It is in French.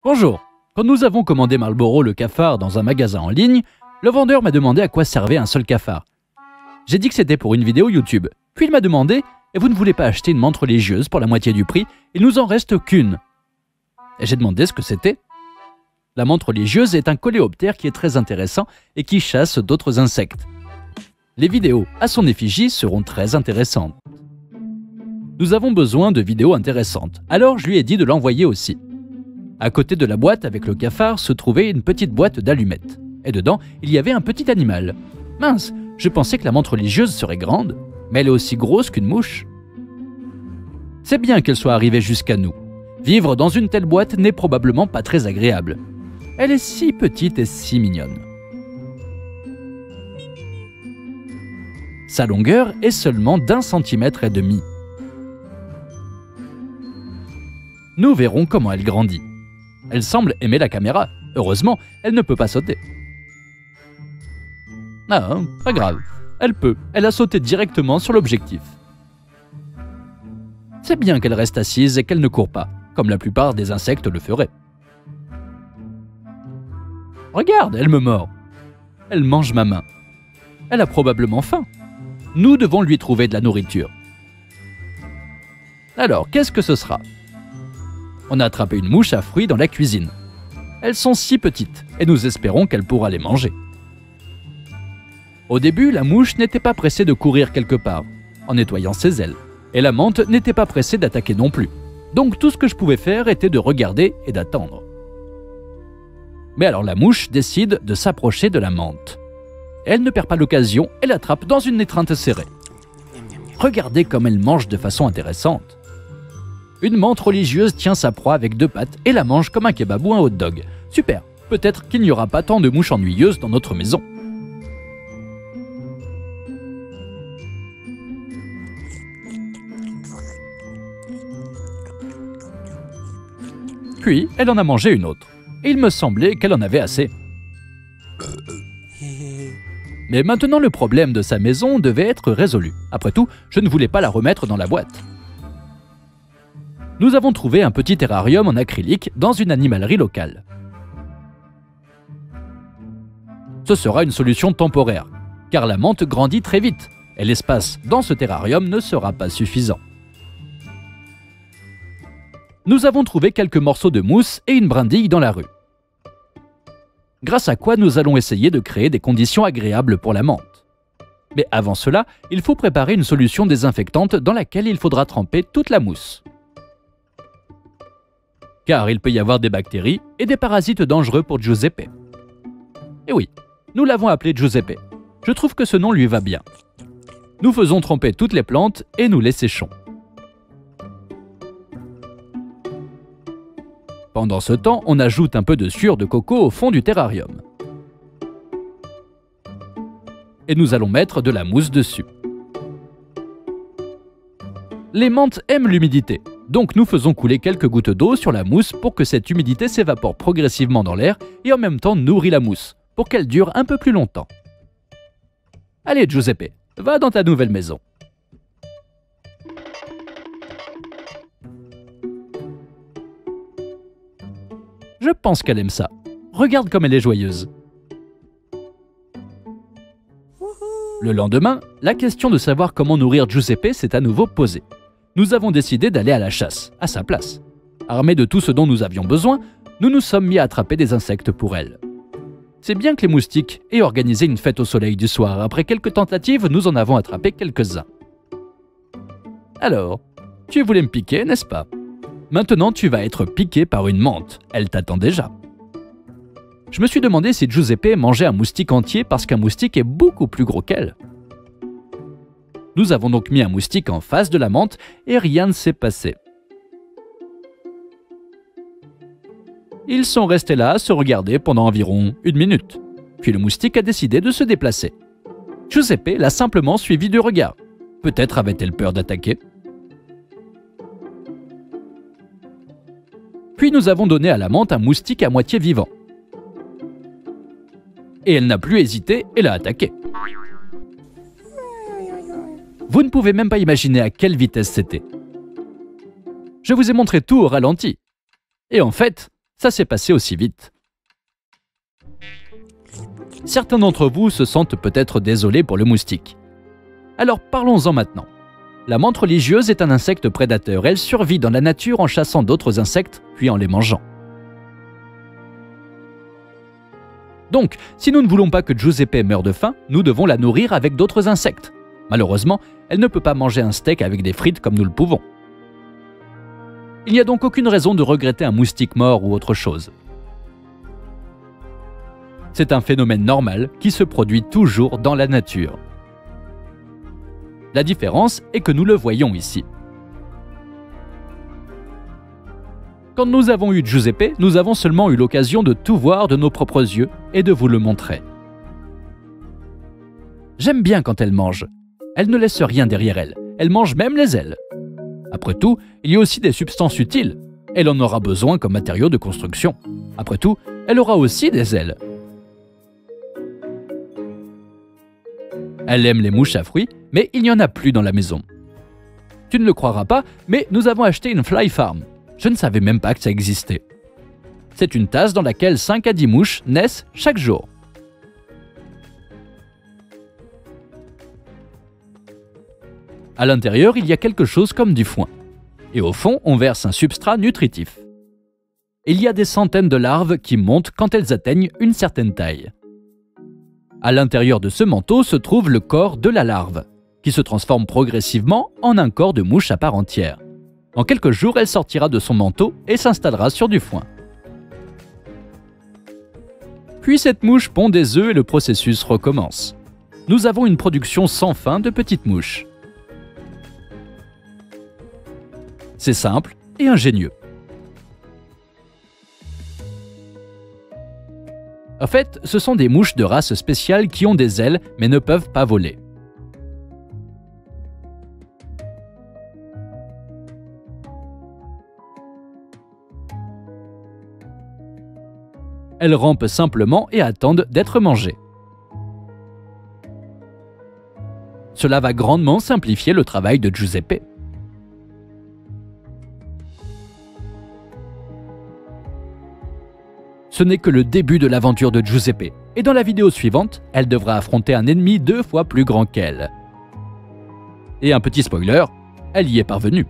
Bonjour. Quand nous avons commandé Marlboro le cafard dans un magasin en ligne, le vendeur m'a demandé à quoi servait un seul cafard. J'ai dit que c'était pour une vidéo YouTube. Puis il m'a demandé « Et vous ne voulez pas acheter une montre religieuse pour la moitié du prix? Il nous en reste qu'une. » Et j'ai demandé ce que c'était. La montre religieuse est un coléoptère qui est très intéressant et qui chasse d'autres insectes. Les vidéos à son effigie seront très intéressantes. Nous avons besoin de vidéos intéressantes, alors je lui ai dit de l'envoyer aussi. À côté de la boîte avec le cafard se trouvait une petite boîte d'allumettes. Et dedans, il y avait un petit animal. Mince, je pensais que la montre religieuse serait grande, mais elle est aussi grosse qu'une mouche. C'est bien qu'elle soit arrivée jusqu'à nous. Vivre dans une telle boîte n'est probablement pas très agréable. Elle est si petite et si mignonne. Sa longueur est seulement d'1,5 cm. Nous verrons comment elle grandit. Elle semble aimer la caméra. Heureusement, elle ne peut pas sauter. Ah, pas grave. Elle peut. Elle a sauté directement sur l'objectif. C'est bien qu'elle reste assise et qu'elle ne court pas, comme la plupart des insectes le feraient. Regarde, elle me mord. Elle mange ma main. Elle a probablement faim. Nous devons lui trouver de la nourriture. Alors, qu'est-ce que ce sera ? On a attrapé une mouche à fruits dans la cuisine. Elles sont si petites et nous espérons qu'elle pourra les manger. Au début, la mouche n'était pas pressée de courir quelque part, en nettoyant ses ailes. Et la menthe n'était pas pressée d'attaquer non plus. Donc tout ce que je pouvais faire était de regarder et d'attendre. Mais alors la mouche décide de s'approcher de la menthe. Elle ne perd pas l'occasion et l'attrape dans une étreinte serrée. Regardez comme elle mange de façon intéressante. Une menthe religieuse tient sa proie avec 2 pattes et la mange comme un kebab ou un hot dog. Super, peut-être qu'il n'y aura pas tant de mouches ennuyeuses dans notre maison. Puis, elle en a mangé une autre. Et il me semblait qu'elle en avait assez. Mais maintenant, le problème de sa maison devait être résolu. Après tout, je ne voulais pas la remettre dans la boîte. Nous avons trouvé un petit terrarium en acrylique dans une animalerie locale. Ce sera une solution temporaire, car la menthe grandit très vite, et l'espace dans ce terrarium ne sera pas suffisant. Nous avons trouvé quelques morceaux de mousse et une brindille dans la rue. Grâce à quoi nous allons essayer de créer des conditions agréables pour la menthe. Mais avant cela, il faut préparer une solution désinfectante dans laquelle il faudra tremper toute la mousse. Car il peut y avoir des bactéries et des parasites dangereux pour Giuseppe. Et oui, nous l'avons appelé Giuseppe. Je trouve que ce nom lui va bien. Nous faisons tremper toutes les plantes et nous les séchons. Pendant ce temps, on ajoute un peu de sueur de coco au fond du terrarium. Et nous allons mettre de la mousse dessus. Les menthes aiment l'humidité, donc nous faisons couler quelques gouttes d'eau sur la mousse pour que cette humidité s'évapore progressivement dans l'air et en même temps nourrit la mousse, pour qu'elle dure un peu plus longtemps. Allez Giuseppe, va dans ta nouvelle maison. Je pense qu'elle aime ça. Regarde comme elle est joyeuse. Le lendemain, la question de savoir comment nourrir Giuseppe s'est à nouveau posée. Nous avons décidé d'aller à la chasse, à sa place. Armés de tout ce dont nous avions besoin, nous nous sommes mis à attraper des insectes pour elle. C'est bien que les moustiques aient organisé une fête au soleil du soir. Après quelques tentatives, nous en avons attrapé quelques-uns. Alors, tu voulais me piquer, n'est-ce pas ? Maintenant, tu vas être piqué par une menthe. Elle t'attend déjà. Je me suis demandé si Giuseppe mangeait un moustique entier parce qu'un moustique est beaucoup plus gros qu'elle. Nous avons donc mis un moustique en face de la menthe et rien ne s'est passé. Ils sont restés là à se regarder pendant environ 1 minute. Puis le moustique a décidé de se déplacer. Giuseppe l'a simplement suivi du regard. Peut-être avait-elle peur d'attaquer. Puis nous avons donné à la menthe un moustique à moitié vivant. Et elle n'a plus hésité et l'a attaqué. Vous ne pouvez même pas imaginer à quelle vitesse c'était. Je vous ai montré tout au ralenti. Et en fait, ça s'est passé aussi vite. Certains d'entre vous se sentent peut-être désolés pour le moustique. Alors parlons-en maintenant. La menthe religieuse est un insecte prédateur. Elle survit dans la nature en chassant d'autres insectes, puis en les mangeant. Donc, si nous ne voulons pas que Giuseppe meure de faim, nous devons la nourrir avec d'autres insectes. Malheureusement, elle ne peut pas manger un steak avec des frites comme nous le pouvons. Il n'y a donc aucune raison de regretter un moustique mort ou autre chose. C'est un phénomène normal qui se produit toujours dans la nature. La différence est que nous le voyons ici. Quand nous avons eu Giuseppe, nous avons seulement eu l'occasion de tout voir de nos propres yeux et de vous le montrer. J'aime bien quand elle mange. Elle ne laisse rien derrière elle. Elle mange même les ailes. Après tout, il y a aussi des substances utiles. Elle en aura besoin comme matériau de construction. Après tout, elle aura aussi des ailes. Elle aime les mouches à fruits, mais il n'y en a plus dans la maison. Tu ne le croiras pas, mais nous avons acheté une fly farm. Je ne savais même pas que ça existait. C'est une tasse dans laquelle 5 à 10 mouches naissent chaque jour. À l'intérieur, il y a quelque chose comme du foin. Et au fond, on verse un substrat nutritif. Il y a des centaines de larves qui montent quand elles atteignent une certaine taille. À l'intérieur de ce manteau se trouve le corps de la larve, qui se transforme progressivement en un corps de mouche à part entière. En quelques jours, elle sortira de son manteau et s'installera sur du foin. Puis cette mouche pond des œufs et le processus recommence. Nous avons une production sans fin de petites mouches. C'est simple et ingénieux. En fait, ce sont des mouches de race spéciale qui ont des ailes mais ne peuvent pas voler. Elles rampent simplement et attendent d'être mangées. Cela va grandement simplifier le travail de Giuseppe. Ce n'est que le début de l'aventure de Giuseppe, et dans la vidéo suivante, elle devra affronter un ennemi 2 fois plus grand qu'elle. Et un petit spoiler, elle y est parvenue.